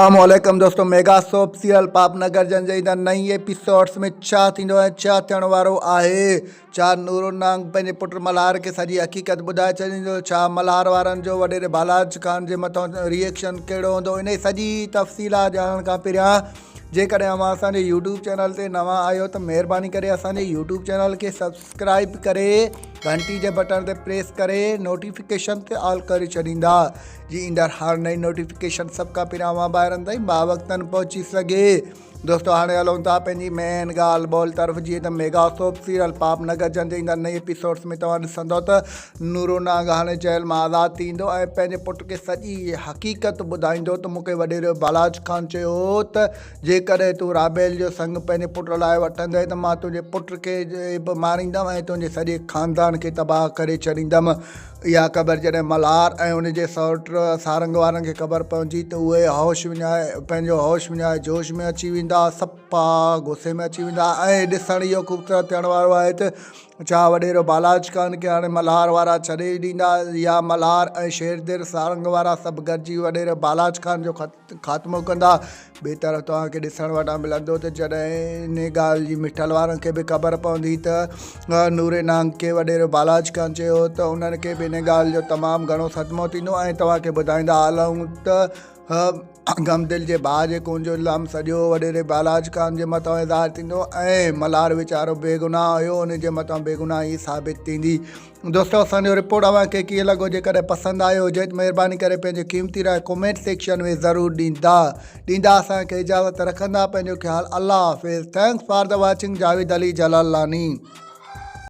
अस्सलामुअलैकुम दोस्तों, mega soap serial पापनगर जंजई नई एपिसोड्स में छा थींदो ऐं छा थियण वारो आहे। छा नूरो नांग पंहिंजे पुट मल्हार खे सॼी हक़ीक़त ॿुधाए छॾींदो? छा मल्हार वारनि जो वॾेरे बालाज ख़ान जे मथां रिएक्शन कहिड़ो हूंदो? इन सॼी तफ़सीलात ॼाणण खां पहिरियां जेकॾहिं अव्हां असांजे यूट्यूब चैनल ते नवां आहियो त महिरबानी करे असांजे यूट्यूब चैनल खे सब्सक्राइब करे घंटी जे बटन ते प्रेस करे नोटिफिकेशन ते ऑल करे छॾींदा जी ईंदड़ हर नई नोटिफिकेशन सभु खां पहिरियां अव्हां ॿाहिरनि ताईं बावक़्तनि पहुची सघे। दोस्तों हाणे हलूं था पंहिंजी मेन ॻाल्हि ॿोल तरफ़। जीअं त मेगा सोप सीरियल पापनगर जंज ईंदा नई एपिसोड्स में तव्हां ॾिसंदो त नूरो नांग हाणे जेल मां आज़ादु थींदो ऐं पंहिंजे पुट खे सॼी हक़ीक़त ॿुधाईंदो त मूंखे वॾेरो बालाज ख़ान चयो त जेकॾहिं तूं राबेल जो संग पंहिंजे पुट लाइ वठंदे त मां तुंहिंजे पुट खे बि मारींदमि ऐं तुंहिंजे सॼे ख़ानदान खे तबाह करे छॾींदमि। इहा ख़बर जॾहिं मल्हार ऐं उनजे सौट सारंग वारनि खे ख़बर पहुची त उहे होश विञाए पंहिंजो होश विञाए जोश में अची वेंदा, सफ़ा गुस्से में अची वेंदा। ऐं ॾिसण इहो ख़ूबसूरत थियण वारो आहे त छा वॾेरो बालाज ख़ान खे हाणे मल्हार वारा छॾे ॾींदा या मल्हार ऐं शेरदिल सारंग वारा सभु गॾिजी वॾेरे बालाज ख़ान जो ख़ात्मो कंदा। ॿिए तरफ़ तव्हांखे ॾिसण वटां मिलंदो त जॾहिं इन ॻाल्हि जी मिठल वारनि खे बि ख़बर पवंदी त नूरे नांग खे वॾेरो बालाज ख़ान चयो त उन्हनि खे बि इन ॻाल्हि जो तमामु घणो सदमो थींदो। ऐं तव्हांखे ॿुधाईंदा हलूं त गमदिल जे भाउ जे खून जो इल्ज़ाम सॼो वॾेरे बालाज ख़ान जे मथां इज़हार थींदो ऐं मल्हार वीचारो बेगुनाह हुयो, उन जे मथां बेगुनाही साबित थींदी। दोस्तों असांजो रिपोर्ट अव्हांखे कीअं लॻो? जेकॾहिं पसंदि आयो हुजे त महिरबानी करे पंहिंजे क़ीमती राय कॉमेंट सेक्शन में ज़रूरु ॾींदा असांखे इजाज़त रखंदा। पंहिंजो ख़्यालु। अल्लाह हाफ़िज़। Thanks for the watching. Javed Ali जलालानी।